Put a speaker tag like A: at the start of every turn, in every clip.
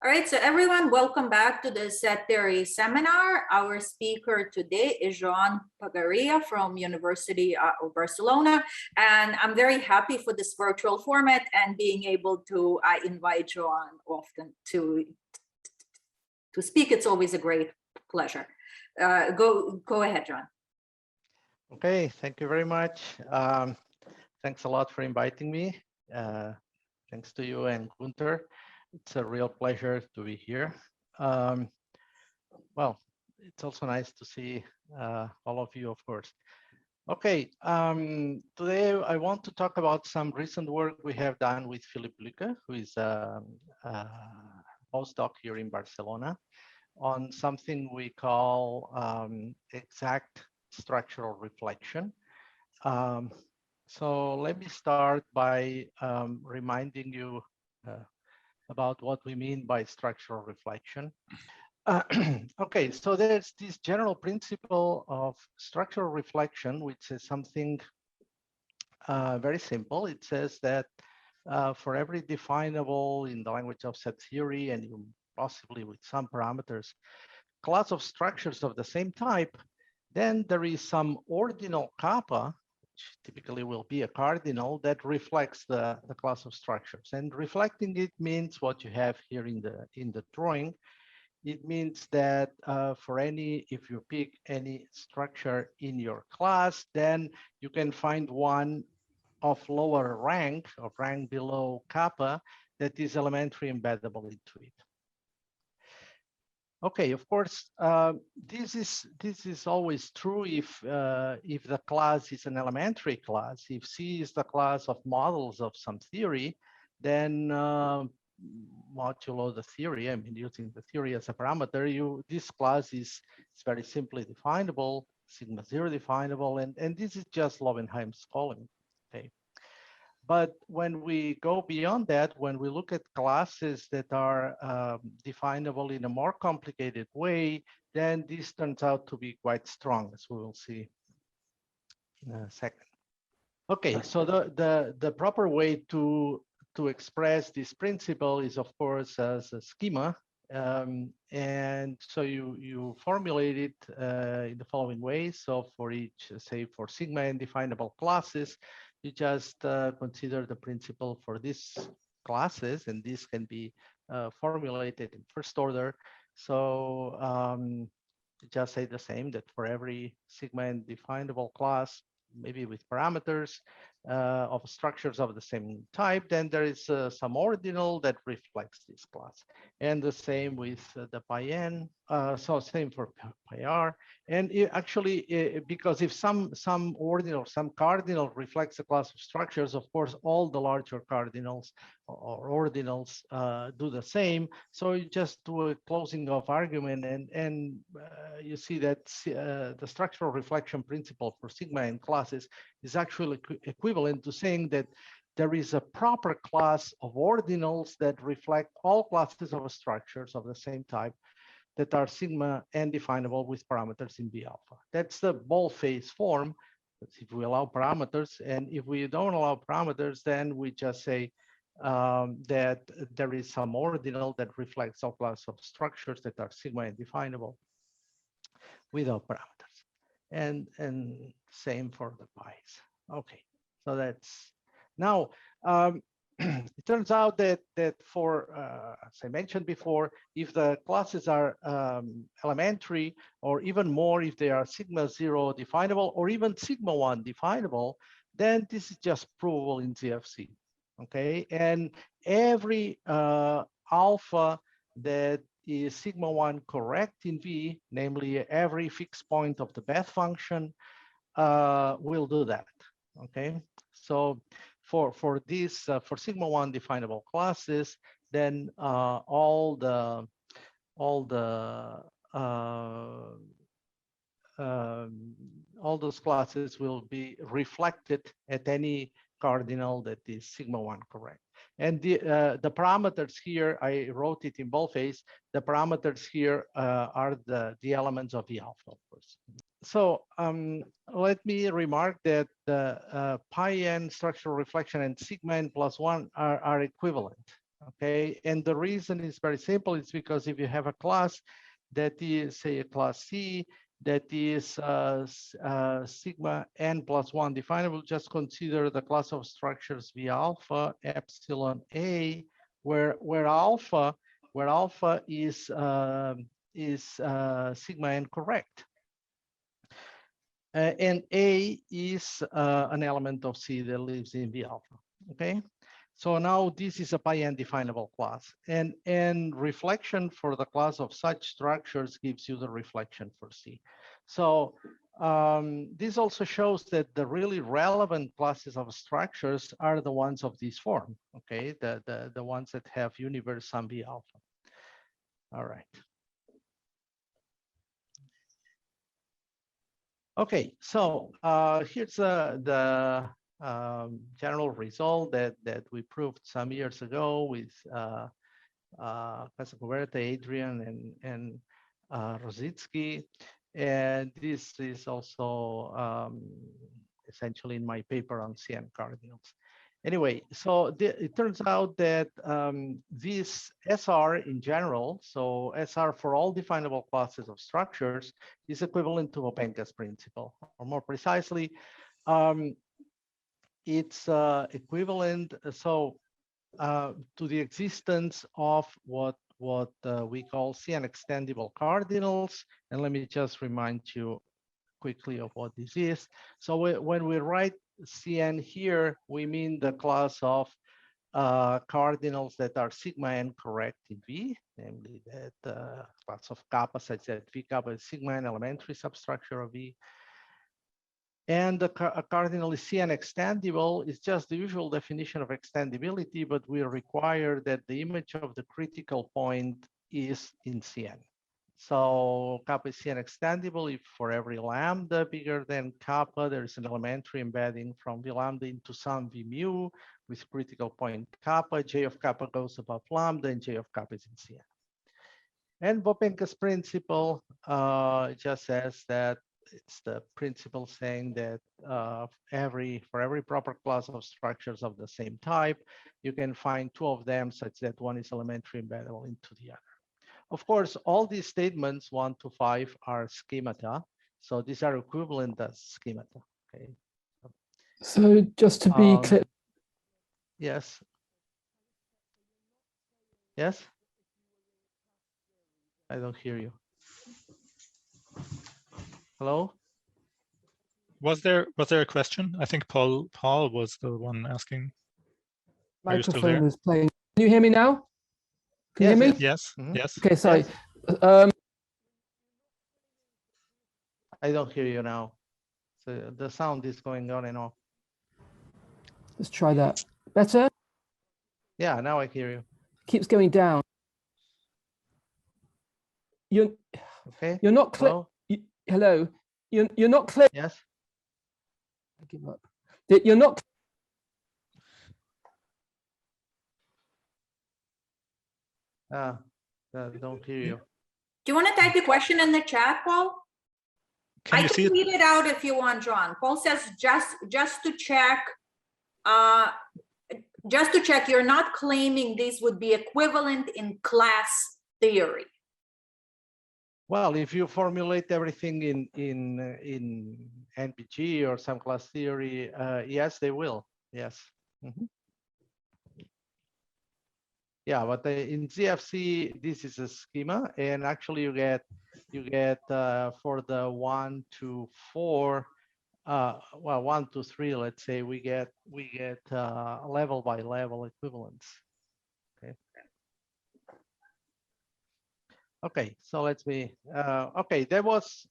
A: right, so everyone, welcome back to the set theory seminar. Our speaker today is Joan Bagaria from University of Barcelona, and I'm very happy for this virtual format and being able to invite Joan often to speak. It's always a great pleasure. Go ahead, Joan.
B: Okay, thank you very much. Thanks a lot for inviting me. Thanks to you and Gunther. It's a real pleasure to be here. Well, it's also nice to see all of you, of course. Okay, today I want to talk about some recent work we have done with Philip Lucke, who is a postdoc here in Barcelona, on something we call exact structural reflection. So let me start by reminding you about what we mean by structural reflection. Okay, so there's this general principle of structural reflection, which is something very simple. It says that for every definable in the language of set theory, and possibly with some parameters, class of structures of the same type, then there is some ordinal kappa, which typically will be a cardinal, that reflects the class of structures. And reflecting it means what you have here in the drawing. It means that if you pick any structure in your class, then you can find one of lower rank, of rank below kappa, that is elementary embeddable into it. Okay, of course, this is always true if the class is an elementary class. If C is the class of models of some theory, then modulo the theory, I mean, using the theory as a parameter, this class is very simply definable, sigma 0 definable, and this is just Lowenheim's calling. Okay. But when we go beyond that, when we look at classes that are definable in a more complicated way, then this turns out to be quite strong, as we will see in a second. Okay, so the proper way to express this principle is, of course, as a schema. And so you formulate it in the following way. So for each, say, for sigma n definable classes, you just consider the principle for these classes, and this can be formulated in first order. So just say the same, that for every sigma n definable class, maybe with parameters of structures of the same type, then there is some ordinal that reflects this class. And the same with the pi n, so same for pi r. And actually, because if some ordinal, some cardinal reflects the class of structures, of course, all the larger cardinals or ordinals do the same. So you just do a closing of argument, and you see that the structural reflection principle for sigma n classes is actually equivalent to saying that there is a proper class of ordinals that reflect all classes of structures of the same type that are sigma n definable with parameters in B alpha. That's the bold-face form. That's if we allow parameters, and if we don't allow parameters, then we just say that there is some ordinal that reflects all class of structures that are sigma n definable without parameters. And same for the pi's. Okay, so that's now. It turns out that for, as I mentioned before, if the classes are elementary, or even more if they are sigma 0 definable, or even sigma 1 definable, then this is just provable in ZFC. Okay, and every alpha that is sigma 1 correct in V, namely every fixed point of the Beth function, will do that. Okay, so for this for sigma 1 definable classes, then all those classes will be reflected at any cardinal that is sigma 1 correct. And the parameters here, I wrote it in boldface. The parameters here are the elements of the alpha, of course. So let me remark that the pi n structural reflection and sigma n plus 1 are equivalent. Okay, and the reason is very simple. It's because if you have a class that is, say, a class C, that is sigma n plus 1 definable, just consider the class of structures V alpha epsilon A, where alpha is sigma n correct. And A is an element of C that lives in V alpha, okay? So now this is a pi n definable class, and reflection for the class of such structures gives you the reflection for C. So this also shows that the really relevant classes of structures are the ones of this form, okay? The ones that have universe sum V alpha. All right. Okay, so here's the general result that we proved some years ago with Casacuberta, Adrian, and Rositsky. And this is also essentially in my paper on CN cardinals. Anyway, so it turns out that this SR in general, so SR for all definable classes of structures, is equivalent to Oppenka's principle, or more precisely, it's equivalent to the existence of what we call CN extendable cardinals. And let me just remind you quickly of what this is. So when we write CN here, we mean the class of cardinals that are sigma n correct in V, namely that class of kappa such that V kappa is sigma n elementary substructure of V. And a cardinal is CN extendable is just the usual definition of extendability, but we require that the image of the critical point is in CN. So kappa is CN extendable if for every lambda bigger than kappa, there is an elementary embedding from V lambda into some V mu with critical point kappa. J of kappa goes above lambda and J of kappa is in CN. And Oppenka's principle just says that it's the principle saying that for every proper class of structures of the same type, you can find two of them such that one is elementary embeddable into the other. Of course, all these statements 1 to 5 are schemata. So these are equivalent as schemata. Okay.
C: So just to be clear.
B: Yes. Yes. I don't hear you. Hello?
D: Was there a question? I think Paul was the one asking. Are you still there?
C: Microphone was playing. Can you hear me now? Can you hear me?
D: Yes.
B: Mm-hmm.
D: Yes.
C: Okay, sorry.
B: Yes. I don't hear you now. So the sound is going on and off.
C: Let's try that. Better?
B: Yeah, now I hear you.
C: Keeps going down. You're not clear.
B: Hello?
C: Hello. You're not clear.
B: Yes.
C: I give up. You're not.
B: Don't hear you.
A: Do you want to type the question in the chat, Paul?
D: Can you see it?
A: Read it out if you want, John. Paul says just to check, you're not claiming these would be equivalent in class theory.
B: Well, if you formulate everything in NPG or some class theory, yes, they will. Yes. Mm-hmm. Yeah, but in ZFC, this is a schema, and actually you get for the 1 to 4, well, 1 to 3, let's say we get level by level equivalence. Okay. Okay, so let's be okay. There was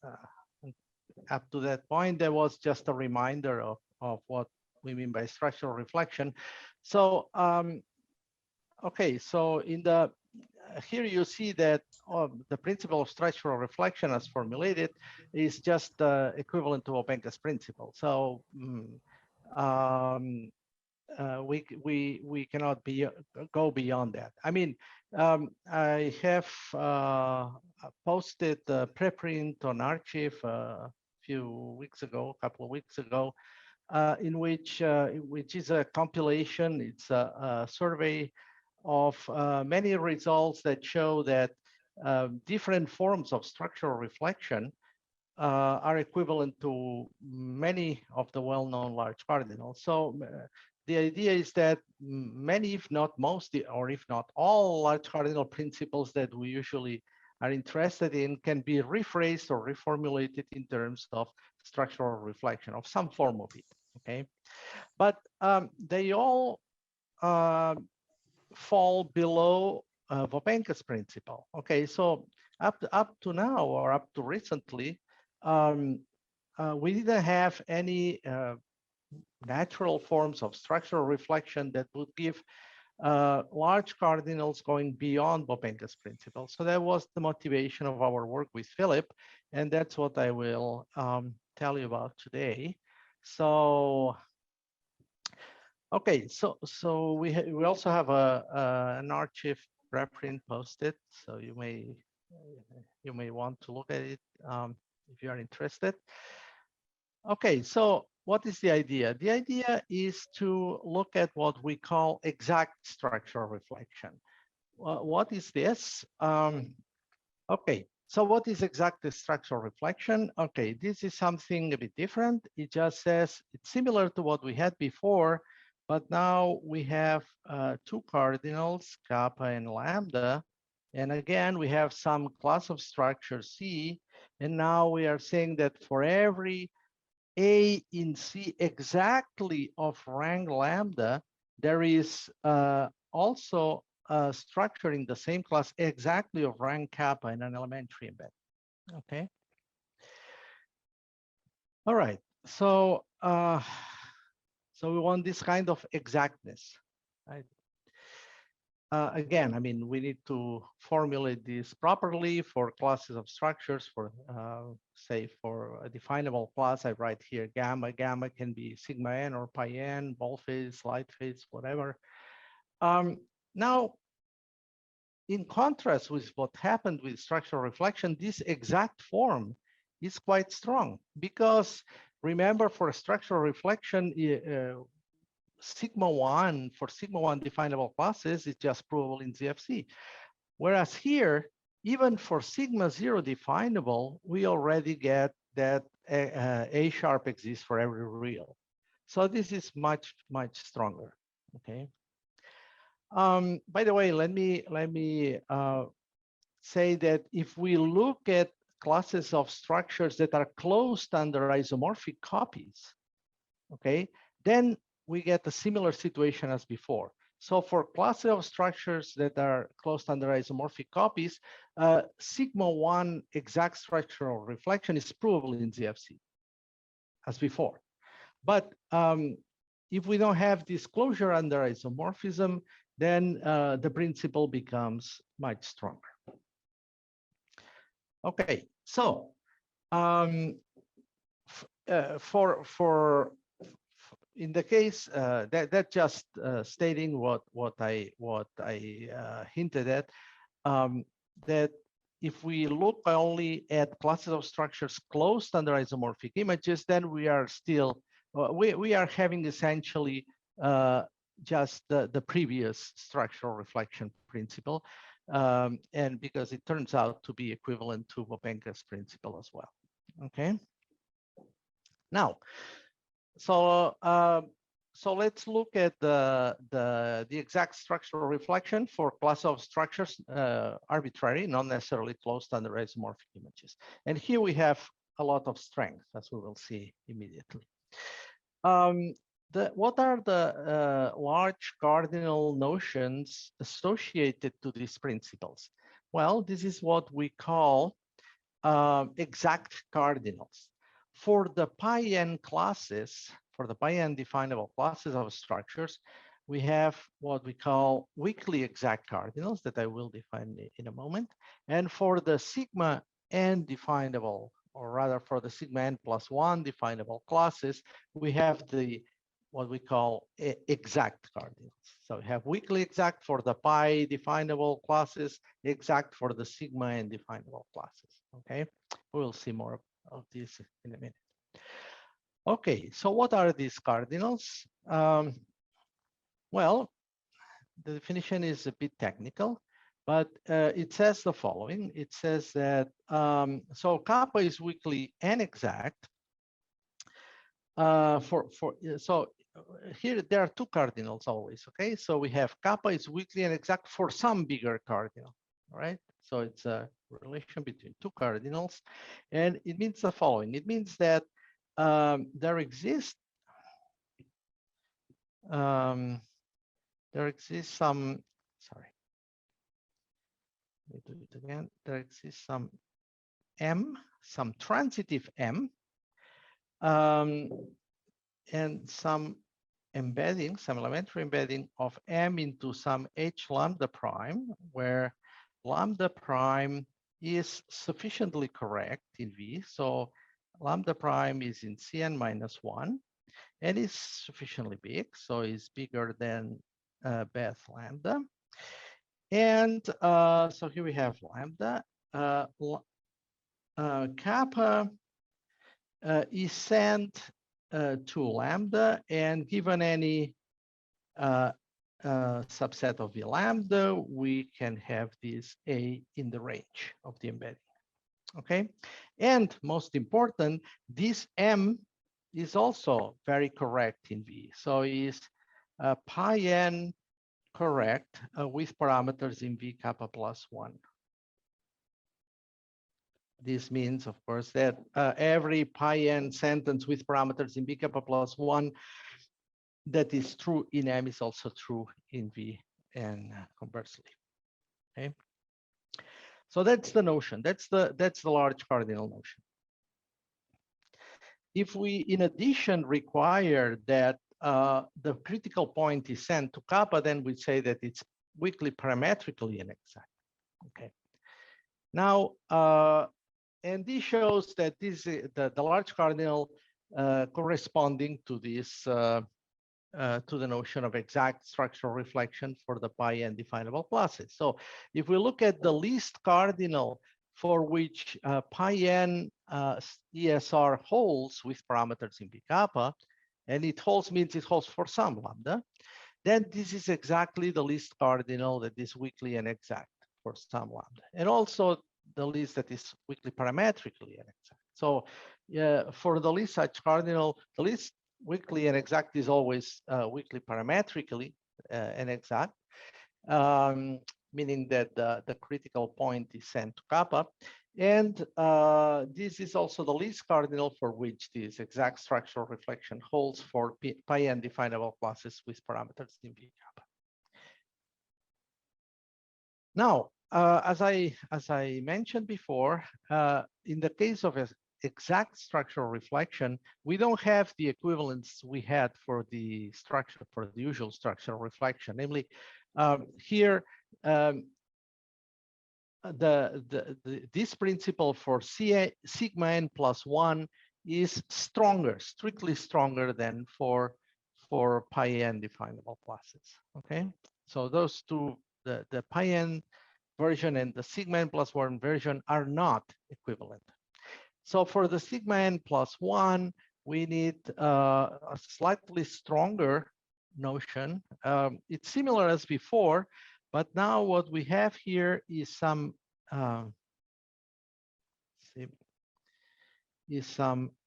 B: up to that point, there was just a reminder of what we mean by structural reflection. So okay, so in the here you see that the principle of structural reflection as formulated is just equivalent to Oppenka's principle. So we cannot go beyond that. I mean, I have posted the preprint on Archive a few weeks ago, a couple of weeks ago, in which is a compilation. It's a survey many results that show that different forms of structural reflection are equivalent to many of the well-known large cardinals. So the idea is that many, if not most, or if not all large cardinal principles that we usually are interested in can be rephrased or reformulated in terms of structural reflection of some form of it, okay? But they all fall below Vopenka's principle, okay? So up to now, or up to recently, we didn't have any natural forms of structural reflection that would give large cardinals going beyond Vopenka's principle. So that was the motivation of our work with Philip, and that's what I will tell you about today. So, okay, so we also have an archive preprint posted, so you may want to look at it if you are interested. Okay, so what is the idea? The idea is to look at what we call exact structural reflection. What is this? Okay, so what is exact structural reflection? Okay, this is something a bit different. It just says it's similar to what we had before, but now we have two cardinals, kappa and lambda. And again, we have some class of structure C. And now we are saying that for every A in C exactly of rank lambda, there is also a structure in the same class exactly of rank kappa in an elementary embed. Okay. All right. So so we want this kind of exactness, right? Again, I mean, we need to formulate this properly for classes of structures. For say, for a definable class, I write here gamma. Gamma can be sigma n or pi n, ball phase, light phase, whatever. Now, in contrast with what happened with structural reflection, this exact form is quite strong because remember, for structural reflection, sigma 1 for sigma 1 definable classes is just provable in ZFC. Whereas here, even for sigma 0 definable, we already get that A sharp exists for every real. So this is much stronger. Okay. By the way, let me say that if we look at classes of structures that are closed under isomorphic copies, okay, then we get a similar situation as before. So for classes of structures that are closed under isomorphic copies, sigma 1 exact structural reflection is provable in ZFC as before. But if we don't have this closure under isomorphism, then the principle becomes much stronger. Okay, so in the case that just stating what I hinted at, that if we look only at classes of structures closed under isomorphic images, then we are still we are having essentially just the previous structural reflection principle, and because it turns out to be equivalent to Vopenka's principle as well. Okay. Now, so let's look at the exact structural reflection for class of structures, arbitrary, not necessarily closed under isomorphic images. And here we have a lot of strength, as we will see immediately. What are the large cardinal notions associated to these principles? Well, this is what we call exact cardinals. For the pi n classes, for the pi n definable classes of structures, we have what we call weakly exact cardinals that I will define in a moment. And for the sigma n definable, or rather for the sigma n plus 1 definable classes, we have what we call exact cardinals. So we have weakly exact for the pi definable classes, exact for the sigma n definable classes. Okay, we'll see more of this in a minute. Okay, so what are these cardinals? Well, the definition is a bit technical, but it says the following. It says that, so kappa is weakly and exact. So here there are two cardinals always, okay? So we have kappa is weakly and exact for some bigger cardinal, all right? So it's a relation between two cardinals, and it means the following. It means that there exists some, sorry, let me do it again. There exists some M, some transitive M, and some embedding, some elementary embedding of M into some H lambda prime, where lambda prime is sufficiently correct in V. So lambda prime is in Cn minus 1 and is sufficiently big. So it's bigger than Beth lambda. And so here we have lambda. Kappa is sent to lambda, and given any subset of V lambda, we can have this A in the range of the embedding. Okay, and most important, this M is also very correct in V. So is pi n correct with parameters in V kappa plus 1. This means, of course, that every pi n sentence with parameters in V kappa plus 1 that is true in M is also true in V, and conversely. Okay. So that's the notion. That's the large cardinal notion. If we, in addition, require that the critical point is sent to kappa, then we say that it's weakly parametrically inexact. Okay. Now, and this shows that this is the large cardinal corresponding to this to the notion of exact structural reflection for the pi n definable classes. So if we look at the least cardinal for which pi n ESR holds with parameters in V kappa, and it holds means it holds for some lambda, then this is exactly the least cardinal that is weakly and exact for some lambda, and also the least that is weakly parametrically and exact. So for the least such cardinal, the least weakly and exact is always weakly parametrically and exact, meaning that the critical point is sent to kappa. And this is also the least cardinal for which this exact structural reflection holds for pi n definable classes with parameters in V kappa. Now, as I mentioned before, in the case of exact structural reflection, we don't have the equivalence we had for the structure, for the usual structural reflection. Namely, here, this principle for sigma n plus 1 is stronger, strictly stronger than for pi n definable classes. Okay, so those two, the pi n version and the sigma n plus 1 version are not equivalent. So for the sigma n plus 1, we need a slightly stronger notion. It's similar as before, but now what we have here is some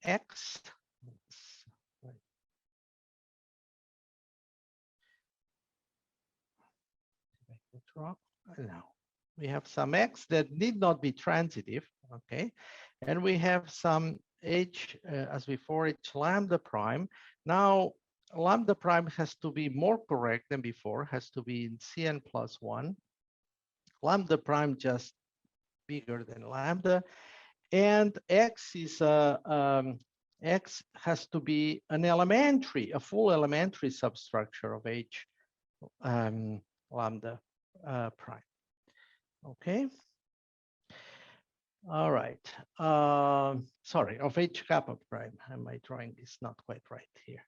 B: x. No, we have some x that need not be transitive, okay, and we have some h as before, h lambda prime. Now lambda prime has to be more correct than before, has to be in Cn plus 1. Lambda prime just bigger than lambda, and x is x has to be an elementary, a full elementary substructure of h lambda prime. Okay. All right. Sorry, of h kappa prime. My drawing is not quite right here.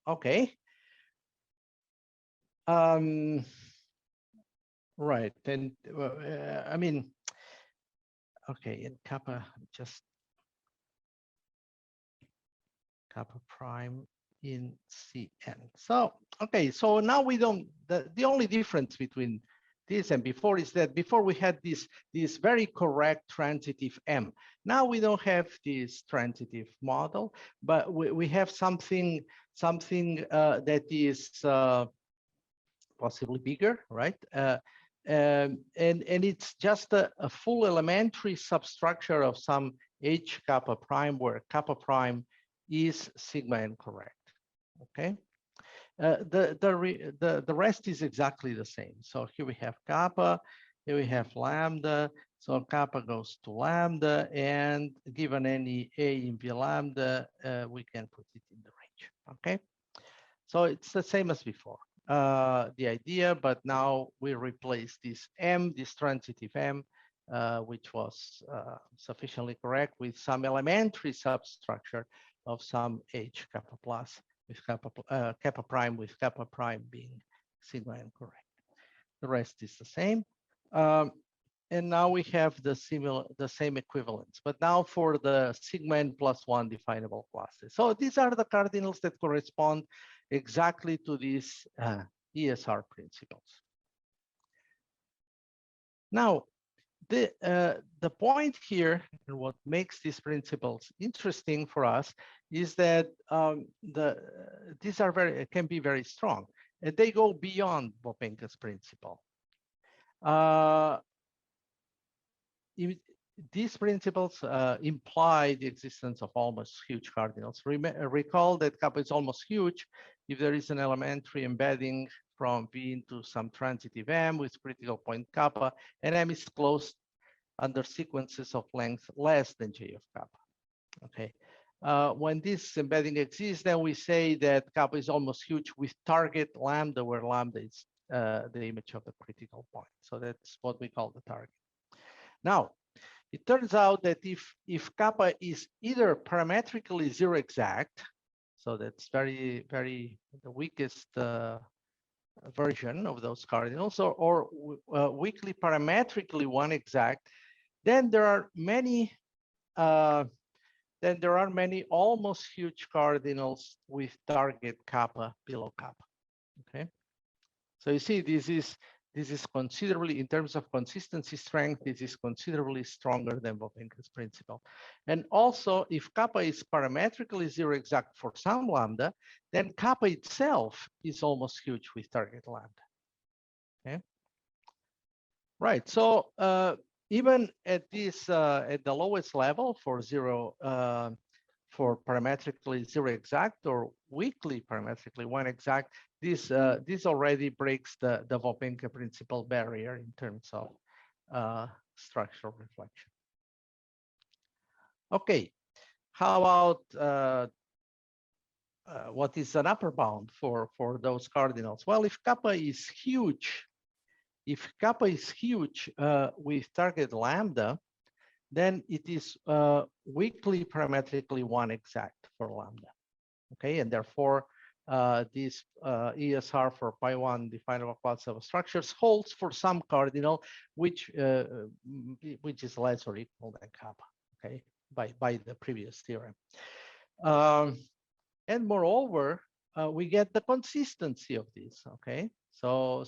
B: Okay. Right. And I mean, okay, in kappa, just kappa prime in Cn. So, okay, so now we don't, the only difference between this and before is that before we had this very correct transitive M. Now we don't have this transitive model, but we have something that is possibly bigger, right? And it's just a full elementary substructure of some H kappa prime, where kappa prime is sigma n correct. Okay, the rest is exactly the same. So here we have kappa, here we have lambda. So kappa goes to lambda, and given any a in v lambda, we can put it in the range. Okay, so it's the same as before. The idea, but now we replace this M, this transitive M, which was sufficiently correct, with some elementary substructure of some H kappa plus with kappa prime, with kappa prime being sigma n correct. The rest is the same. And now we have the same equivalence, but now for the sigma n plus 1 definable classes. So these are the cardinals that correspond exactly to these ESR principles. Now, the point here, and what makes these principles interesting for us, is that these are can be very strong, and they go beyond Bopenka's principle. These principles imply the existence of almost huge cardinals. Recall that kappa is almost huge if there is an elementary embedding from V into some transitive M with critical point kappa, and M is closed under sequences of length less than J of kappa. Okay. When this embedding exists, then we say that kappa is almost huge with target lambda, where lambda is the image of the critical point. So that's what we call the target. Now, it turns out that if kappa is either parametrically zero exact, so that's very the weakest version of those cardinals, or weakly parametrically one exact, then there are many almost huge cardinals with target kappa below kappa. Okay, so you see this is considerably, in terms of consistency strength, this is considerably stronger than Bopenka's principle. And also, if kappa is parametrically zero exact for some lambda, then kappa itself is almost huge with target lambda. Okay. Right. So even at this at the lowest level for zero for parametrically zero exact or weakly parametrically one exact, this already breaks the Bopenka principle barrier in terms of structural reflection. Okay, how about what is an upper bound for those cardinals? Well, if kappa is huge, with target lambda, then it is weakly parametrically one exact for lambda. Okay, and therefore this ESR for pi1 definable class of structures holds for some cardinal which is less or equal than kappa. Okay, by the previous theorem. And moreover, we get the consistency of this. Okay, so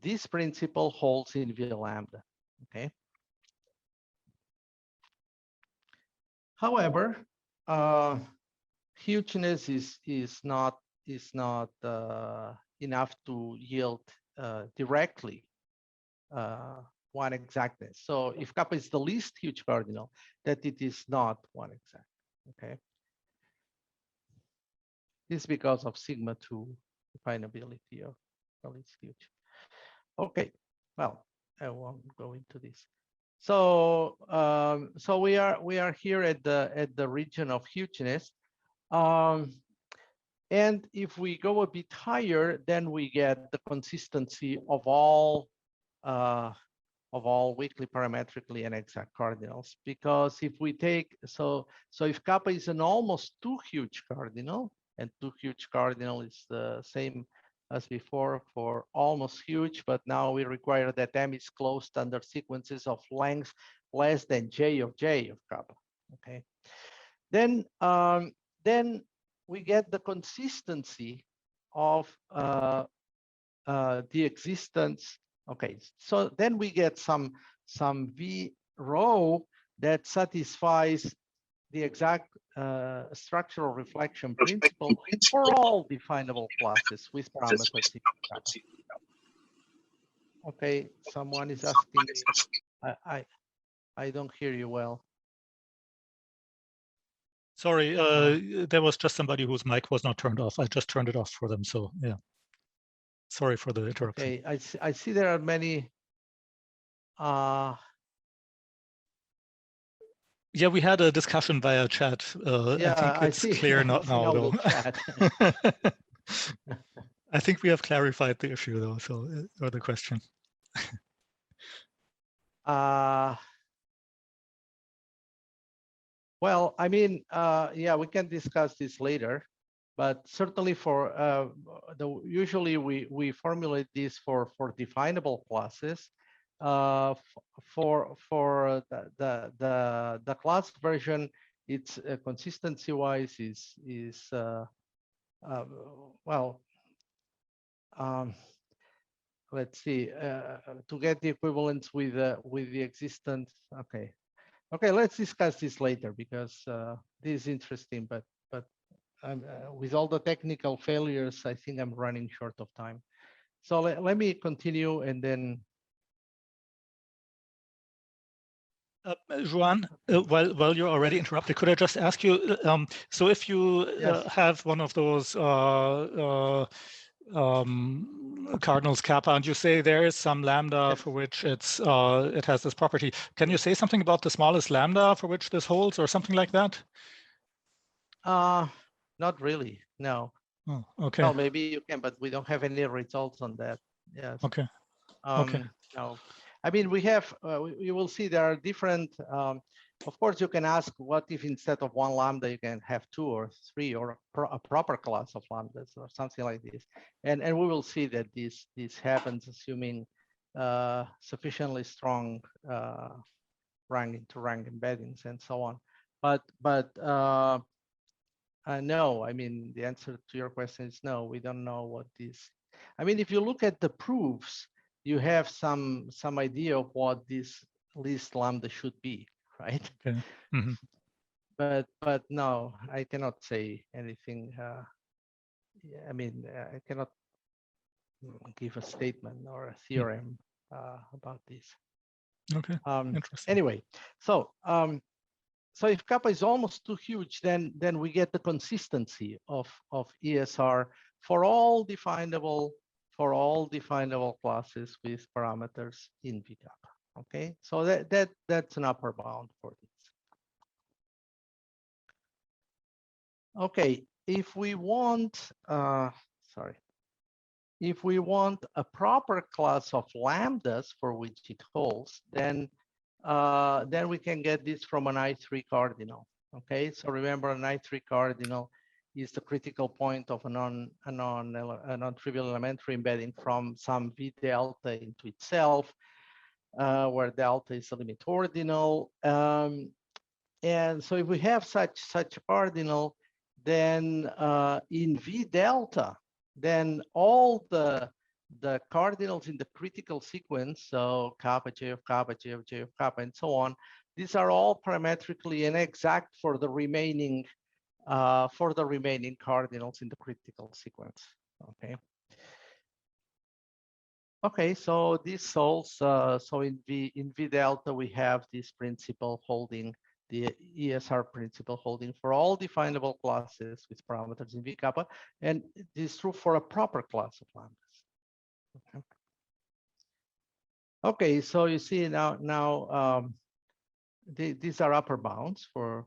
B: this principle holds in V lambda. Okay. However, hugeness is not enough to yield directly one exactness. So if kappa is the least huge cardinal, that it is not one exact. Okay. This is because of sigma 2 definability of the least huge. Okay. Well, I won't go into this. So so we are here at the region of hugeness, and if we go a bit higher, then we get the consistency of all weakly parametrically and exact cardinals. Because if we take so if kappa is an almost too huge cardinal, and too huge cardinal is the same as before for almost huge, but now we require that M is closed under sequences of length less than J of kappa. Okay, then we get the consistency of the existence. Okay, so then we get some V rho that satisfies the exact structural reflection principle for all definable classes with parameters. Okay, someone is asking me. I don't hear you well.
D: Sorry, there was just somebody whose mic was not turned off. I just turned it off for them. So yeah, sorry for the interruption.
B: Okay, I see there are many.
D: Yeah, we had a discussion via chat.
B: Yeah,
D: I think it's clear now, though. I think we have clarified the issue, though, so or the question.
B: Well, I mean, yeah, we can discuss this later, but certainly for usually we formulate this for definable classes. For the class version, it's consistency wise is well. Let's see, to get the equivalence with the existence. Okay, let's discuss this later because this is interesting, but with all the technical failures, I think I'm running short of time. So let me continue and then.
D: Joan, while you're already interrupted, could I just ask you, so if you have one of those cardinals kappa, and you say there is some lambda for which it's it has this property, can you say something about the smallest lambda for which this holds or something like that?
B: Not really, no.
D: Oh, okay.
B: Well, maybe you can, but we don't have any results on that. Yes.
D: Okay. Okay.
B: No, I mean, we have, you will see there are different, of course, you can ask what if instead of one lambda, you can have 2 or 3 or a proper class of lambdas or something like this. And we will see that this happens assuming sufficiently strong rank-to-rank embeddings and so on. But no, I mean, the answer to your question is no, we don't know what this, I mean, if you look at the proofs, you have some idea of what this least lambda should be, right?
D: Okay. Mm-hmm.
B: But no, I cannot say anything. I mean, I cannot give a statement or a theorem about this.
D: Okay. Interesting.
B: Anyway, so if kappa is almost too huge, then we get the consistency of ESR for all definable classes with parameters in V kappa. Okay, so that's an upper bound for this. Okay, if we want if we want a proper class of lambdas for which it holds, then we can get this from an I3 cardinal. Okay, so remember an I3 cardinal is the critical point of a non-trivial elementary embedding from some V delta into itself, where delta is a limit ordinal. And so if we have such a cardinal, then in V delta, then all the cardinals in the critical sequence, so kappa, J of kappa, J of kappa, and so on, these are all parametrically inexact for the remaining cardinals in the critical sequence. Okay. Okay, so this solves. So in V delta, we have this principle holding, the ESR principle holding for all definable classes with parameters in V kappa, and this is true for a proper class of lambdas. Okay. Okay, so you see now these are upper bounds for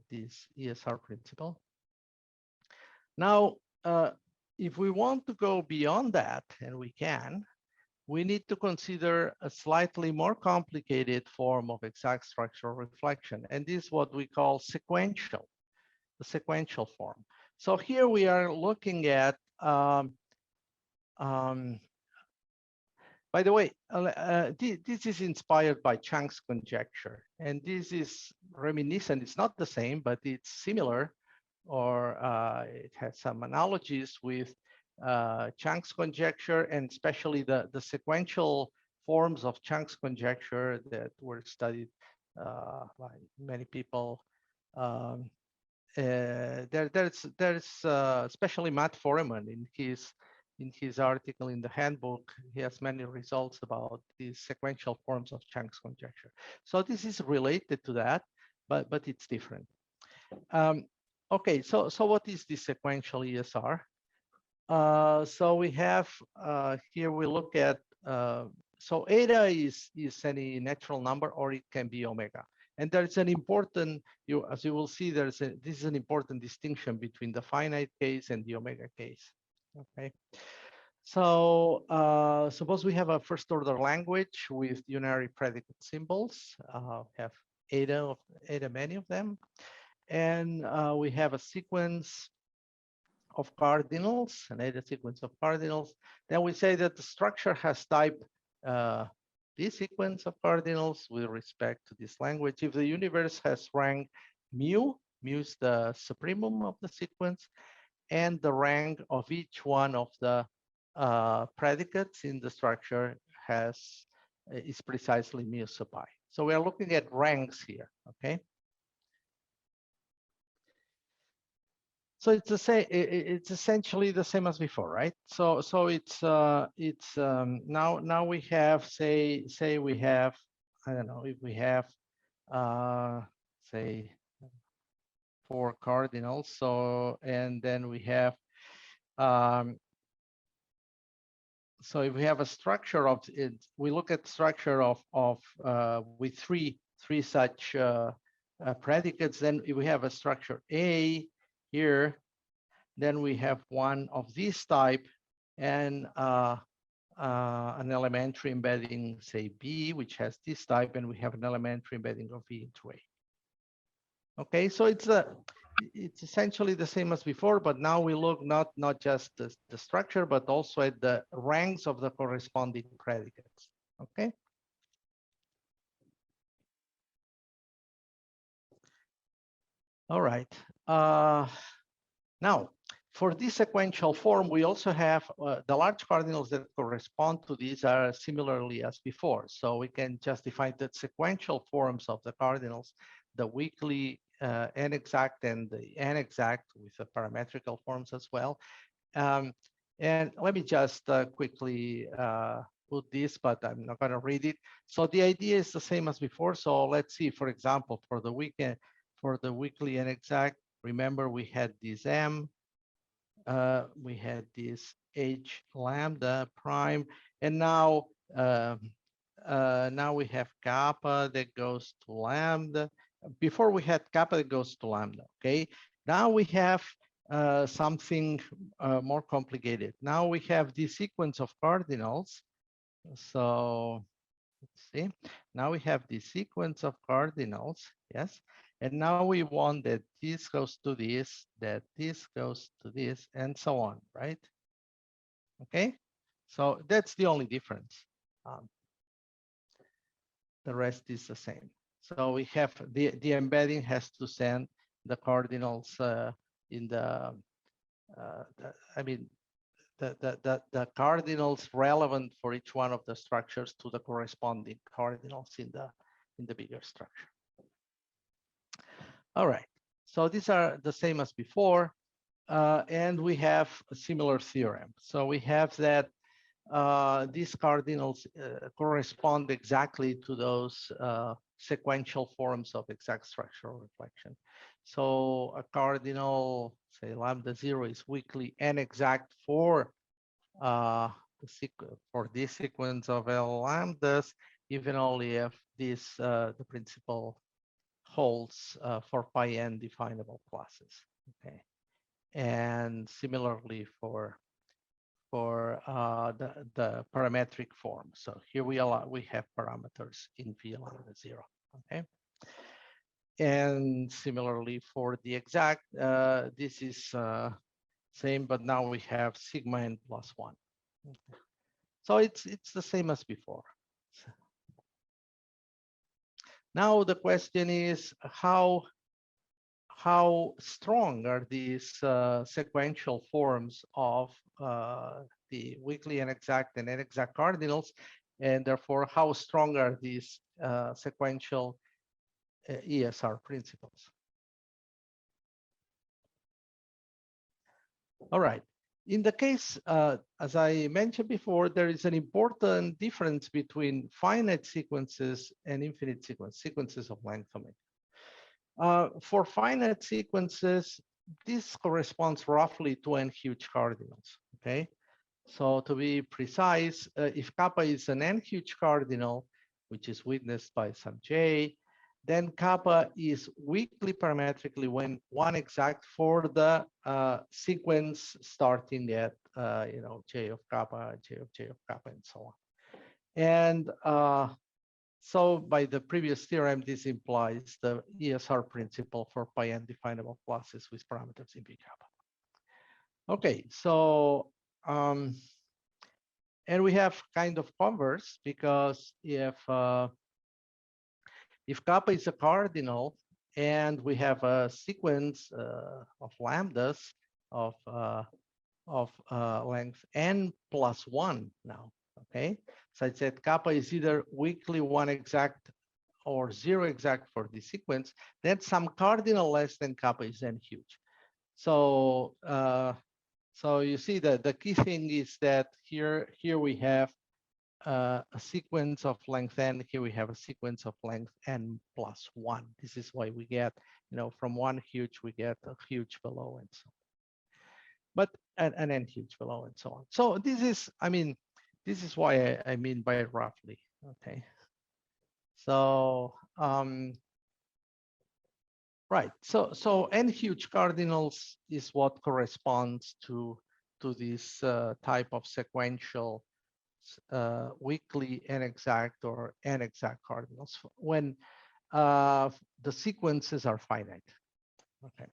B: this ESR principle. Now, if we want to go beyond that, and we can, we need to consider a slightly more complicated form of exact structural reflection. And this is what we call sequential, the sequential form. So here we are looking at, well, By the way, this is inspired by Chang's conjecture, and this is reminiscent. It's not the same, but it's similar, or it has some analogies with Chang's conjecture, and especially the sequential forms of Chang's conjecture that were studied by many people. There's especially Matt Foreman in his article in the handbook. He has many results about these sequential forms of Chang's conjecture. So this is related to that, but it's different. Okay, so what is the sequential ESR? So we have here we look at so eta is any natural number, or it can be omega. And there's an important, as you will see, this is an important distinction between the finite case and the omega case. Okay. So suppose we have a first order language with unary predicate symbols. Have eta many of them, and we have a sequence of cardinals, an eta sequence of cardinals. Then we say that the structure has type this sequence of cardinals with respect to this language. If the universe has rank mu is the supremum of the sequence, and the rank of each one of the predicates in the structure is precisely mu sub I. So we are looking at ranks here, okay? So it's essentially the same as before, right? So it's now we have say we have, I don't know, if we have say 4 cardinals. So and then we have so if we have a structure of it, we look at structure of with three such predicates. Then if we have a structure A here, then we have one of this type and an elementary embedding, say B, which has this type, and we have an elementary embedding of V into A. Okay, so it's essentially the same as before, but now we look not just the structure, but also at the ranks of the corresponding predicates. Okay. All right. Now, for this sequential form, we also have the large cardinals that correspond to these are similarly as before. So we can just define the sequential forms of the cardinals, the weakly n-exact and the n-exact with the parametrical forms as well. And let me just quickly put this, but I'm not going to read it. So the idea is the same as before. So let's see, for example, for the weakly n-exact, remember we had this m, we had this h lambda prime, and now now we have kappa that goes to lambda. Before we had kappa that goes to lambda. Okay, now we have something more complicated. Now we have this sequence of cardinals. So let's see. Now we have this sequence of cardinals. Yes. And now we want that this goes to this, that this goes to this, and so on, right? Okay, so that's the only difference. The rest is the same. So we have the embedding has to send the cardinals in the the cardinals relevant for each one of the structures to the corresponding cardinals in the bigger structure. All right, so these are the same as before, and we have a similar theorem. So we have that these cardinals correspond exactly to those sequential forms of exact structural reflection. So a cardinal, say lambda 0, is weakly n-exact for this sequence of L lambdas, even only if this the principal holds for pi n definable classes. Okay, and similarly for the parametric form. So here we have parameters in V lambda 0. Okay, and similarly for the exact, this is same, but now we have sigma n plus 1. Okay. So it's the same as before. Now the question is how strong are these sequential forms of the weakly inexact and inexact cardinals, and therefore how strong are these sequential ESR principles? All right. In the case, as I mentioned before, there is an important difference between finite sequences and infinite sequences of length omega. For finite sequences, this corresponds roughly to n huge cardinals, okay? So to be precise, if kappa is an n huge cardinal, which is witnessed by some j, then kappa is weakly parametrically when one exact for the sequence starting at j of kappa, j of kappa, and so on. And so by the previous theorem, this implies the ESR principle for pi n definable classes with parameters in p kappa. Okay, so and we have kind of converse, because if kappa is a cardinal and we have a sequence of lambdas of length n plus 1 now, okay? Such that kappa is either weakly 1 exact or 0 exact for the sequence, then some cardinal less than kappa is n huge. So so you see that the key thing is that here we have a sequence of length n. Here we have a sequence of length n plus 1. This is why we get, from one huge we get a huge below and so on. But an n huge below and so on. So this is, this is why I mean by roughly. Okay. So right. So n huge cardinals is what corresponds to this type of sequential weakly inexact or inexact cardinals when the sequences are finite. Okay.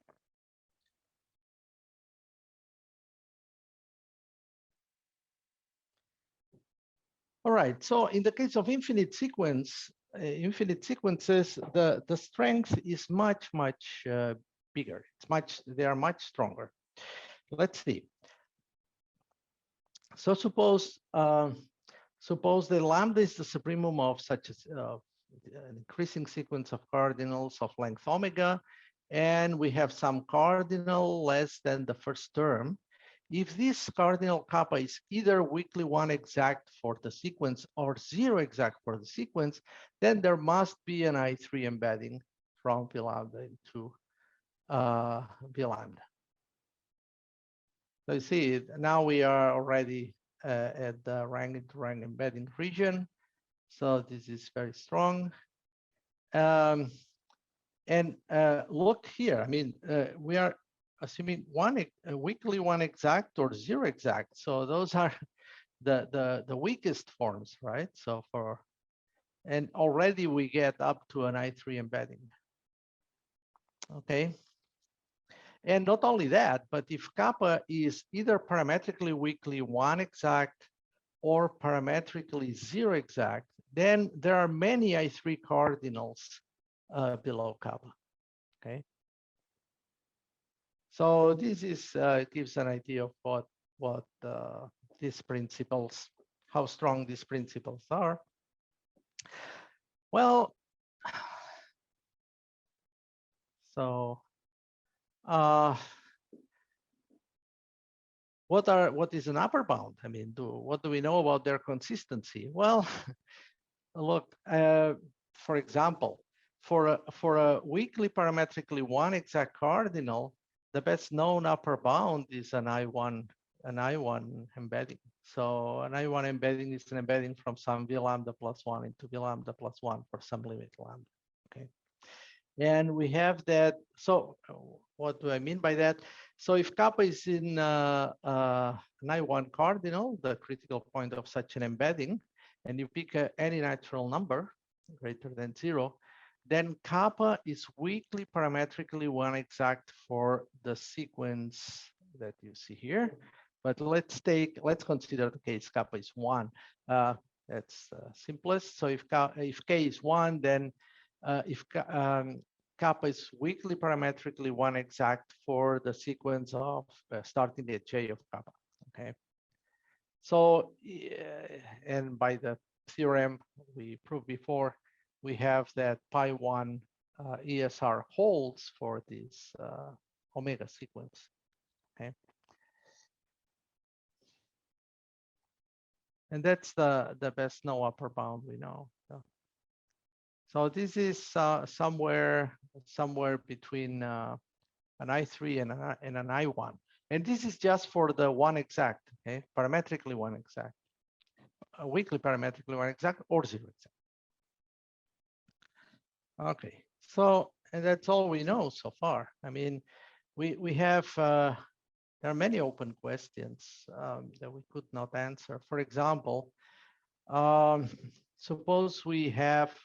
B: All right. So in the case of infinite sequences, the strength is much bigger. They are much stronger. Let's see. So suppose the lambda is the supremum of such an increasing sequence of cardinals of length omega, and we have some cardinal less than the first term. If this cardinal kappa is either weakly 1 exact for the sequence or 0 exact for the sequence, then there must be an I3 embedding from V lambda into V lambda. So you see, now we are already at the rank-to-rank embedding region. So this is very strong. And look here, we are assuming weakly 1 exact or 0 exact. So those are the weakest forms, right? So and already we get up to an I3 embedding. Okay. And not only that, but if kappa is either parametrically weakly 1 exact or parametrically 0 exact, then there are many I3 cardinals below kappa. Okay. So this is gives an idea of what these principles, how strong these principles are. Well, so what is an upper bound? What do we know about their consistency? Well, look, for example, for a weakly parametrically 1 exact cardinal, the best known upper bound is an I1 embedding. So an I1 embedding is an embedding from some V lambda plus 1 into V lambda plus 1 for some limit lambda. Okay. And we have that. So what do I mean by that? So if kappa is in an I1 cardinal, the critical point of such an embedding, and you pick any natural number greater than 0, then kappa is weakly parametrically 1 exact for the sequence that you see here. But let's consider the case kappa is 1. That's simplest. So if k is 1, then if kappa is weakly parametrically 1 exact for the sequence of starting at j of kappa. Okay. So and by the theorem we proved before, we have that pi 1 ESR holds for this omega sequence. Okay. And that's the best no upper bound we know. So this is somewhere between an I3 and an I1. And this is just for the 1 exact, okay? Parametrically 1 exact. Weakly parametrically 1 exact or 0 exact. Okay, so and that's all we know so far. I mean, we have there are many open questions that we could not answer. For example, suppose we have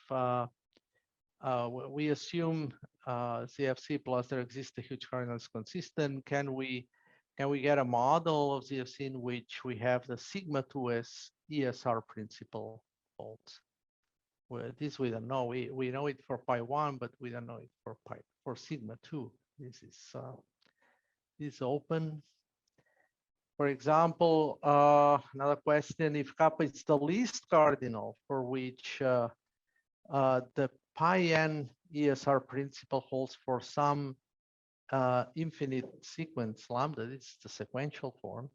B: we assume ZFC plus there exists a huge cardinal is consistent. Can we get a model of ZFC in which we have the sigma 2s ESR principle holds? Well, this we don't know. We know it for pi 1, but we don't know it for sigma 2. This is open. For example, another question: if kappa is the least cardinal for which the pi n ESR principle holds for some infinite sequence lambda, this is the sequential form.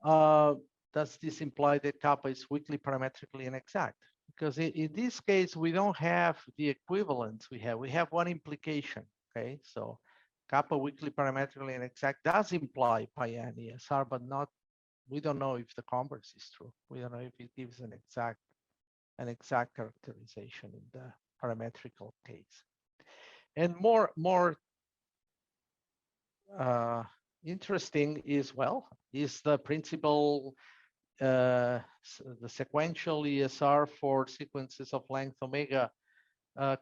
B: Does this imply that kappa is weakly parametrically inexact? Because in this case, we don't have the equivalence we have one implication, okay? So kappa weakly parametrically inexact does imply pi n ESR, but not, we don't know if the converse is true. We don't know if it gives an exact characterization in the parametrical case. And more interesting is the principle, the sequential ESR for sequences of length omega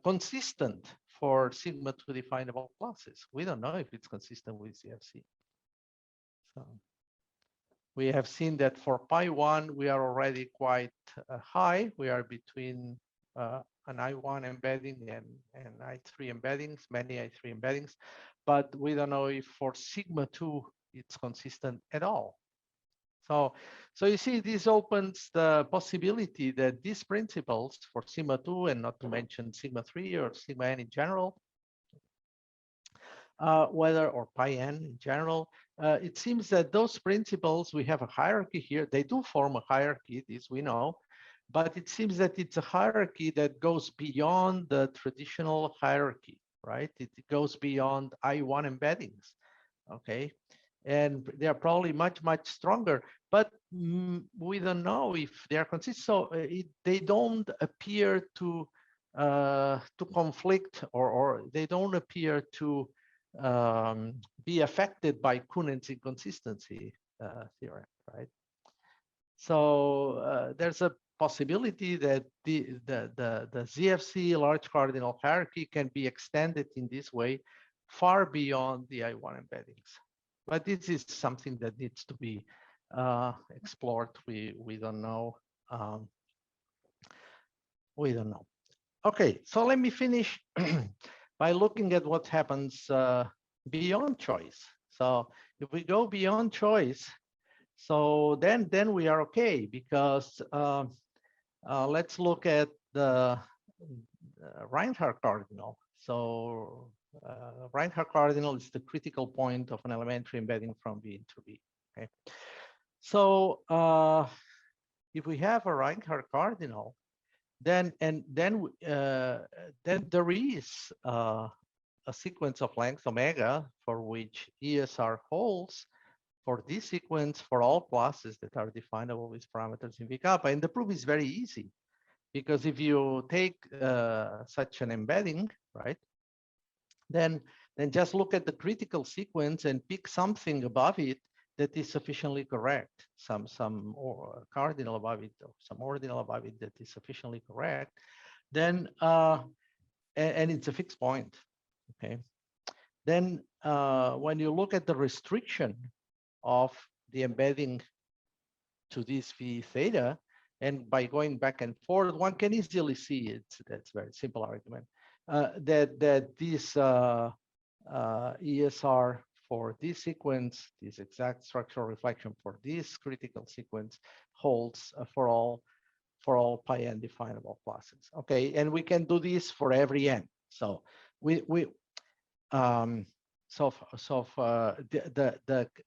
B: consistent for sigma 2 definable classes. We don't know if it's consistent with ZFC. So we have seen that for pi 1, we are already quite high. We are between an I1 embedding and I3 embeddings, many I3 embeddings, but we don't know if for sigma 2, it's consistent at all. So you see, this opens the possibility that these principles for sigma 2, and not to mention sigma 3 or sigma n in general, or pi n in general, it seems that those principles, we have a hierarchy here. They do form a hierarchy, this we know, but it seems that it's a hierarchy that goes beyond the traditional hierarchy, right? It goes beyond I1 embeddings, okay? And they're probably much stronger, but we don't know if they are consistent. So they don't appear to conflict, or they don't appear to be affected by Kunen's inconsistency theorem, right? So there's a possibility that the ZFC large cardinal hierarchy can be extended in this way far beyond the I1 embeddings. But this is something that needs to be explored. We don't know. We don't know. Okay, so let me finish by looking at what happens beyond choice. So if we go beyond choice, so then we are okay, because let's look at the Reinhardt cardinal. So Reinhardt cardinal is the critical point of an elementary embedding from V into V. Okay, so if we have a Reinhardt cardinal, then there is a sequence of length omega for which ESR holds for this sequence for all classes that are definable with parameters in V kappa. And the proof is very easy, because if you take such an embedding, right, then just look at the critical sequence and pick something above it that is sufficiently correct, some or cardinal above it, or some ordinal above it that is sufficiently correct, then and it's a fixed point, okay? Then when you look at the restriction of the embedding to this v theta. And by going back and forth, one can easily see that's a very simple argument that this ESR for this sequence, this exact structural reflection for this critical sequence holds for all pi n definable classes. Okay, and we can do this for every n. So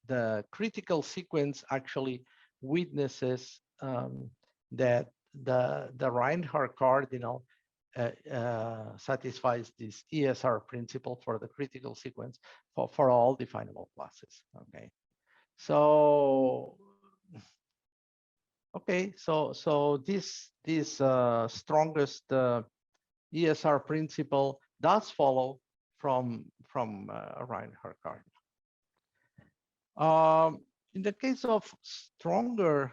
B: the critical sequence actually witnesses that the Reinhardt cardinal satisfies this ESR principle for the critical sequence for all definable classes. Okay, so this strongest ESR principle does follow from Reinhardt cardinal. In the case of stronger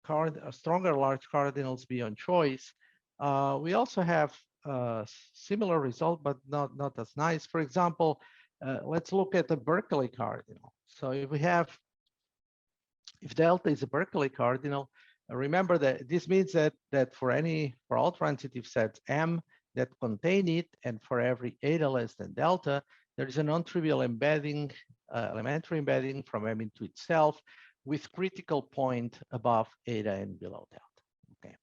B: large cardinals beyond choice, we also have a similar result, but not as nice. For example, let's look at the Berkeley cardinal. So if delta is a Berkeley cardinal, remember that this means that for all transitive sets M that contain it, and for every eta less than delta, there is a non-trivial embedding, elementary embedding from M into itself with critical point above eta and below delta. Okay.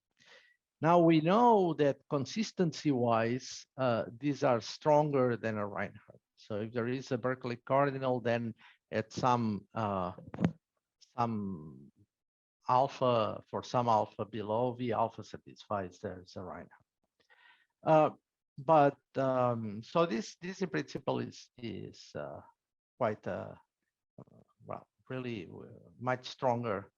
B: Now we know that consistency-wise, these are stronger than a Reinhardt. So if there is a Berkeley cardinal, then at some alpha, for some alpha below V alpha satisfies there's a Reinhardt. So this in principle is quite well, really much stronger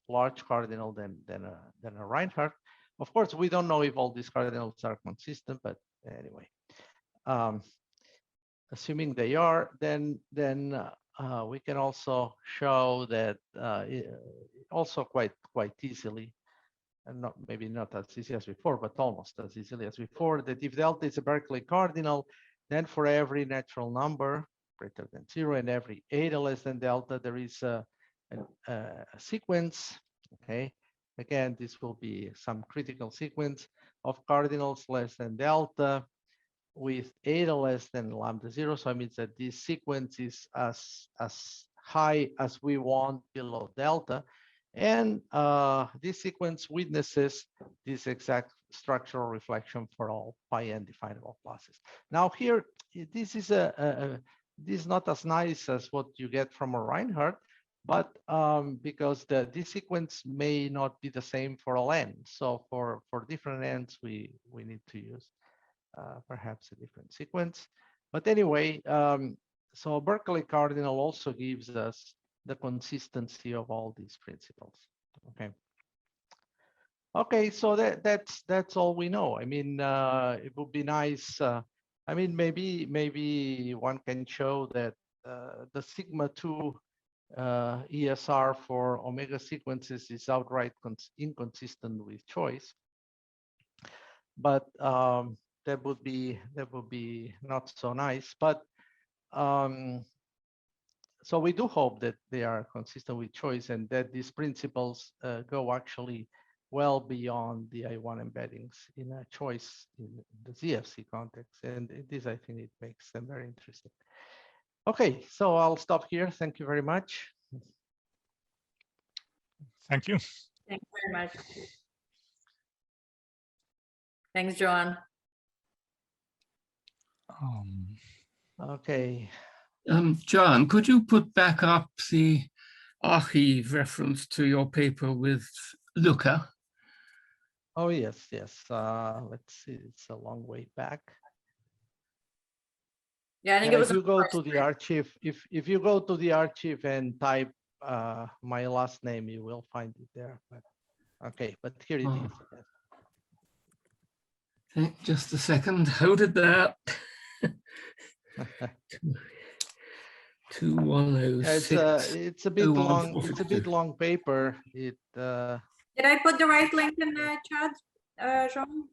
B: large cardinal than a Reinhardt. Of course, we don't know if all these cardinals are consistent, but anyway, assuming they are, then we can also show that also quite easily, and maybe not as easy as before, but almost as easily as before, that if delta is a Berkeley cardinal, then for every natural number greater than 0 and every eta less than delta, there is a sequence. Okay, again, this will be some critical sequence of cardinals less than delta with eta less than lambda 0. So it means that this sequence is as high as we want below delta. And this sequence witnesses this exact structural reflection for all pi n definable classes. Now here, this is this is not as nice as what you get from a Reinhardt, but because this sequence may not be the same for all n. So for different n's, we need to use perhaps a different sequence. But anyway, so Berkeley cardinal also gives us the consistency of all these principles. Okay. Okay, so that's all we know. I mean, it would be nice. I mean, maybe one can show that the sigma 2 ESR for omega sequences is outright inconsistent with choice. But that would be not so nice. But so we do hope that they are consistent with choice and that these principles go actually well beyond the I1 embeddings in a choice in the ZFC context. And this, I think, it makes them very interesting. Okay, so I'll stop here. Thank you very much.
D: Thank you.
A: Thank you very much. Thanks, Joan.
B: Okay.
E: John, could you put back up the archive reference to your paper with Luca?
B: Oh, yes. Let's see, it's a long way back.
A: Yeah, I think it was.
B: If you go to the archive, if you go to the archive and type my last name, you will find it there. But, okay, but here it is.
E: Okay, just a second, hold it there. 2106.
B: It's a bit long. It's a bit long paper. It.
A: Did I put the right link in the chat, Jean?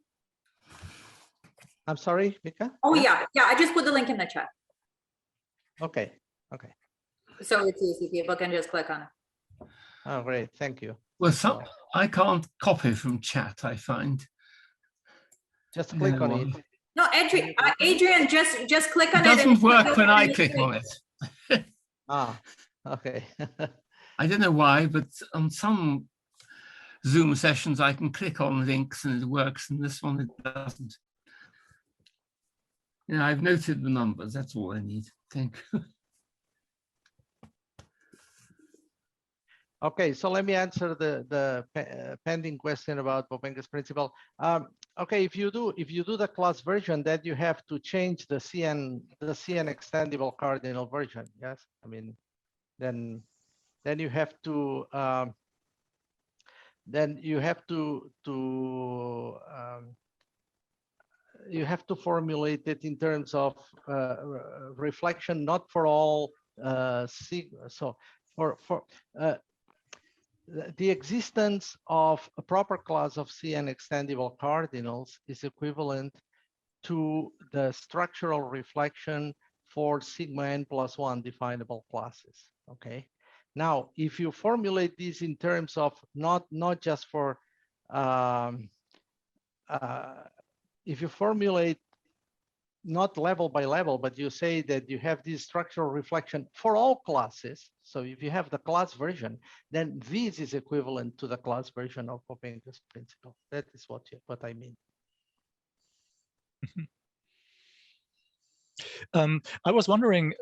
B: I'm sorry, Mika?
A: Oh yeah, I just put the link in the chat.
B: Okay. Okay.
A: So it's easy, people can just click on it.
B: Oh, great, thank you.
E: Well,
B: So
E: I can't copy from chat, I find.
B: just click on it.
A: No, Adrian, just click on
E: It
A: it.
E: doesn't work when I click on it.
B: Ah, okay.
E: I don't know why, but on some Zoom sessions, I can click on links and it works, and this one, it doesn't. You know, I've noted the numbers, that's all I need. Thank you.
B: Okay, so let me answer the pending question about Popenka's principle. Okay, if you do the class version, then you have to change the CN extendable cardinal version. Yes, I mean, then you have to formulate it in terms of reflection, not for all sigma. So for the existence of a proper class of CN extendable cardinals is equivalent to the structural reflection for sigma n plus 1 definable classes. Okay. Now, if you formulate this in terms of not just for if you formulate not level by level, but you say that you have this structural reflection for all classes. So if you have the class version, then this is equivalent to the class version of Popenka's principle. That is what I mean.
D: I was wondering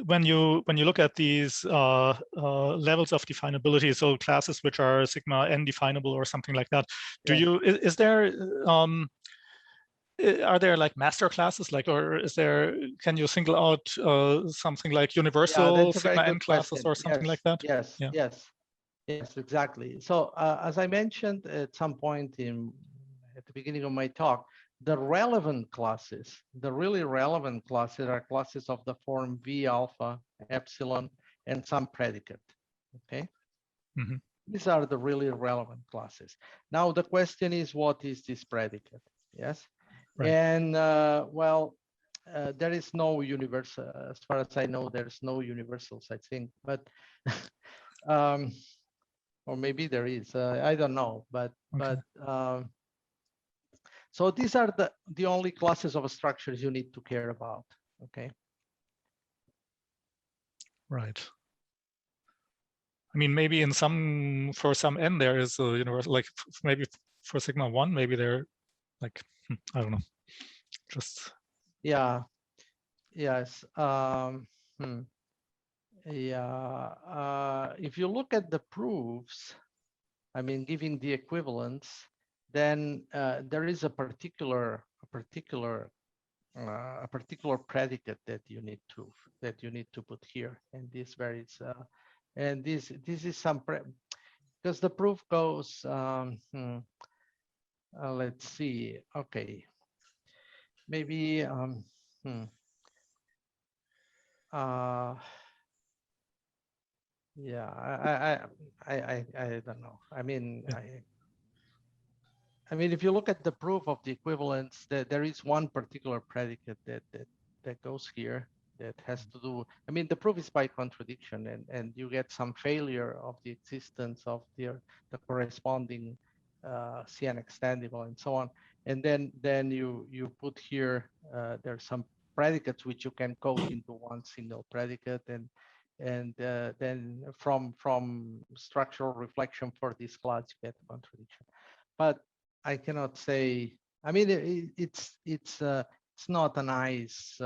D: when you look at these levels of definability, so classes which are sigma n definable or something like that. Do you is there are there like master classes, like, or is there, can you single out something like universal sigma n classes or something like that?
B: Yes,
D: yeah.
B: yes, exactly. So as I mentioned at some point at the beginning of my talk, the relevant classes, the really relevant classes are classes of the form V alpha, epsilon, and some predicate, okay?
D: Mm-hmm.
B: These are the really relevant classes. Now the question is, what is this predicate? Yes. Right. And well, there is no universal, as far as I know, there's no universals, I think, but or maybe there is, I don't know, but okay. So these are the only classes of structures you need to care about, okay?
D: Right. I mean, maybe for some n there is a universal, like maybe for sigma 1, maybe they're like, I don't know, just.
B: Yeah, yes. If you look at the proofs, I mean, giving the equivalence, then there is a particular predicate that you need to put here, and this varies. And this is some because the proof goes. Let's see. Okay, maybe. Yeah, I don't know. I mean, I mean, if you look at the proof of the equivalence, there is one particular predicate that goes here that has to do. I mean, the proof is by contradiction, and you get some failure of the existence of the corresponding CN extendable and so on. And then you put here there's some predicates which you can code into one single predicate, and then from structural reflection for this class you get contradiction. But I cannot say. I mean, it's not a nice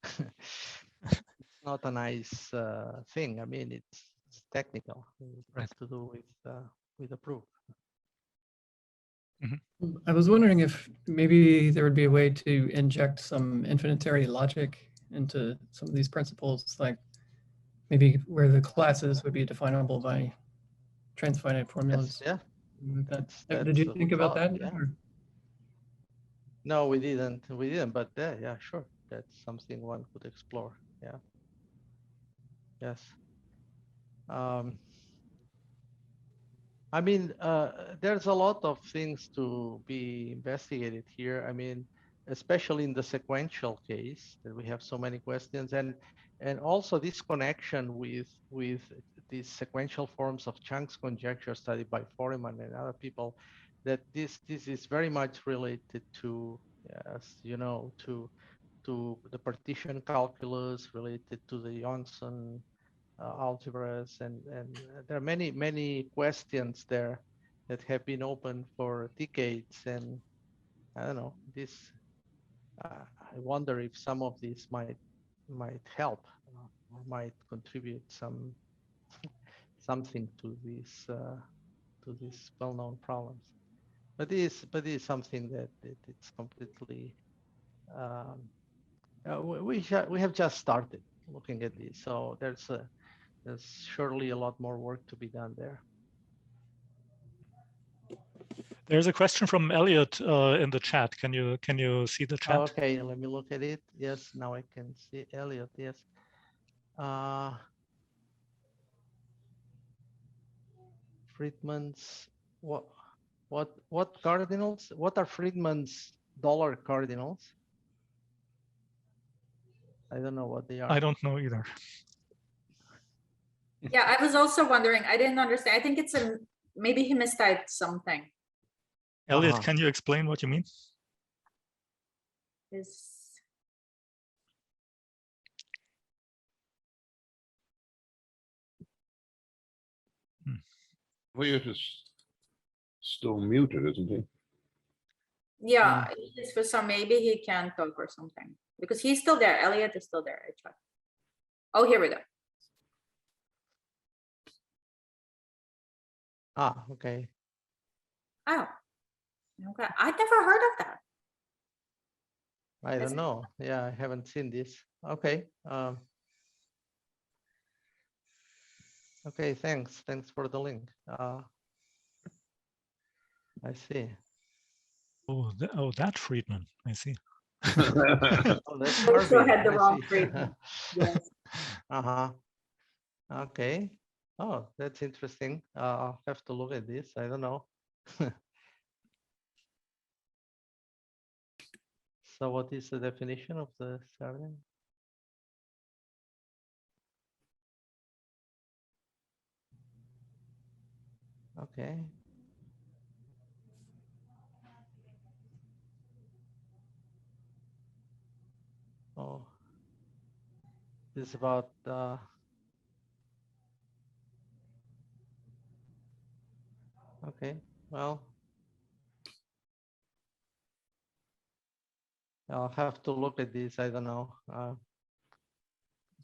B: it's not a nice thing. I mean, it's technical. It has to do with the proof.
F: Mm-hmm. I was wondering if maybe there would be a way to inject some infinitary logic into some of these principles, like maybe where the classes would be definable by transfinite formulas.
B: Yes, yeah.
F: Did you think about that?
B: Yeah. No, we didn't. But yeah, sure. That's something one could explore. Yeah. Yes. I mean, there's a lot of things to be investigated here. I mean, especially in the sequential case that we have so many questions, and and also this connection with these sequential forms of chunks conjecture studied by Foreman and other people, that this is very much related to, as you know, to the partition calculus, related to the Johnson algebras, and there are many questions there that have been open for decades, and I don't know, this I wonder if some of these might help, or might contribute something to these well-known problems. But this is something that it's completely we have just started looking at this, so there's surely a lot more work to be done there.
D: There's a question from Elliot in the chat. Can you see the chat?
B: Okay, let me look at it. Yes, now I can see Elliot. Yes. Friedman's what cardinals? What are Friedman's dollar cardinals? I don't know what they are.
D: I don't know either.
A: Yeah, I was also wondering. I didn't understand. I think it's maybe he mistyped something.
D: Elliot, can you explain what you mean?
G: Elliot is still muted, isn't he?
A: Yeah, it's for some, maybe he can't talk or something, because he's still there. Elliot is still there. I checked. Oh, here we go.
B: Okay.
A: Oh, okay. I'd never heard of that.
B: I don't know. Yeah, I haven't seen this. Okay. Okay, thanks. Thanks for the link. I see.
D: Oh, that Friedman. I see.
B: Oh, that's
A: I also
B: Harvey.
A: had the
B: I
A: wrong
B: see.
A: Friedman. Yes.
B: Okay. Oh, that's interesting. I'll have to look at this. I don't know. So what is the definition of the surname? Okay. Oh, this is about okay. Well, I'll have to look at this. I don't know.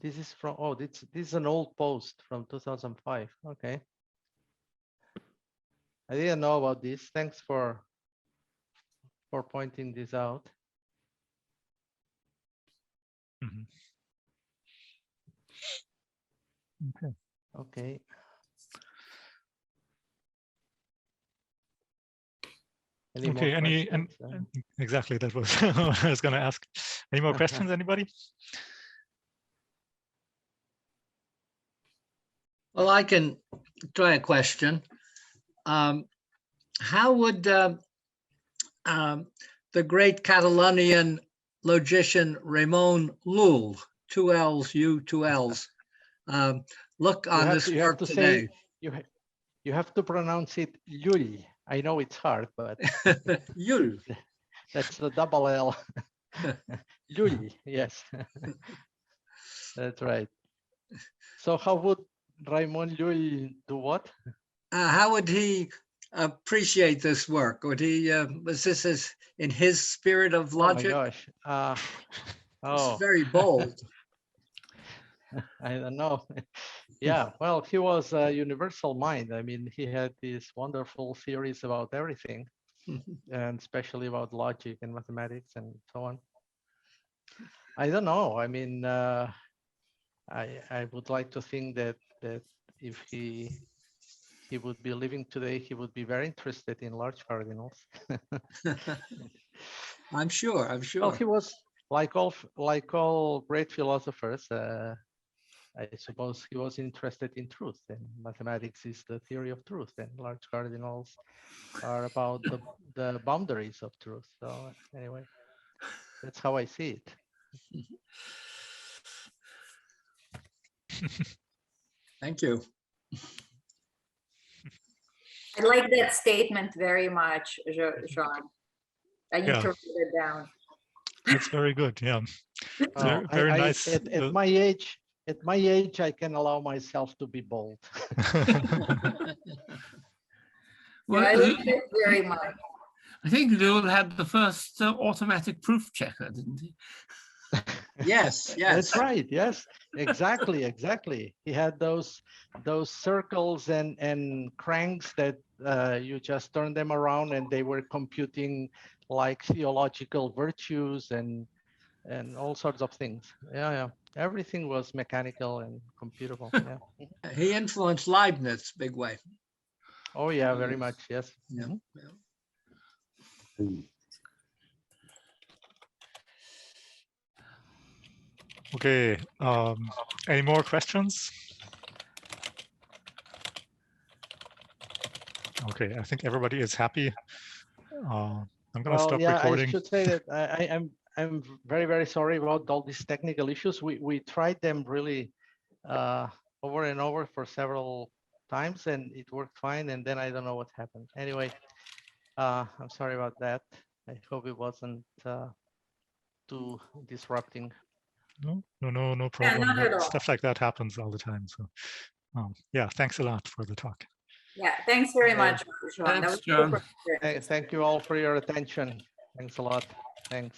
B: This is from, oh, this is an old post from 2005. Okay. I didn't know about this. Thanks for pointing this out.
D: Okay.
B: Okay.
D: Okay. Exactly, that was what I was going to ask. Any more questions, anybody?
H: Well, I can try a question. How would the great Catalonian logician Ramon Llull, 2 L's, U, 2 L's, look on this work today?
B: You have to pronounce it Llull. I know it's hard, but
H: Llull.
B: That's the double L. Llull, yes. That's right. So how would Ramon Llull do what?
H: How would he appreciate this work? Would he, was this in his spirit of logic?
B: Oh my gosh.
H: It's very bold.
B: I don't know. Yeah, well, he was a universal mind. I mean, he had these wonderful theories about everything, and especially about logic and mathematics and so on. I don't know. I mean, I would like to think that if he would be living today, he would be very interested in large cardinals.
H: I'm sure.
B: Well, he was like all great philosophers. I suppose he was interested in truth, and mathematics is the theory of truth, and large cardinals are about the boundaries of truth. So anyway, that's how I see it.
H: Thank you.
A: I like that statement very much, Jean. I need
D: Yeah.
A: to write it down.
D: That's very good. Yeah.
B: Oh,
D: Very nice.
B: At my age, I can allow myself to be bold.
E: Well,
A: Yeah, I like it very much.
E: I think Lul had the first automatic proof checker, didn't he?
H: Yes, yes.
B: That's right. Yes, exactly. He had those circles and cranks that you just turn them around, and they were computing like theological virtues and all sorts of things. Yeah. Everything was mechanical and computable. Yeah.
H: He influenced Leibniz big way.
B: Oh yeah, very much. Yes.
H: Yeah.
B: Mhm.
D: Okay. Any more questions? Okay, I think everybody is happy. I'm gonna stop recording.
B: I should say that I'm very sorry about all these technical issues. We tried them really over and over for several times, and it worked fine. And then I don't know what happened. Anyway, I'm sorry about that. I hope it wasn't too disrupting.
D: No problem.
A: not at all.
D: Stuff like that happens all the time. So, yeah, thanks a lot for the talk.
A: Yeah, thanks very
B: Okay.
A: much, Jean. That
E: Thanks,
A: was
E: John.
A: super interesting.
B: Thank you all for your attention. Thanks a lot. Thanks.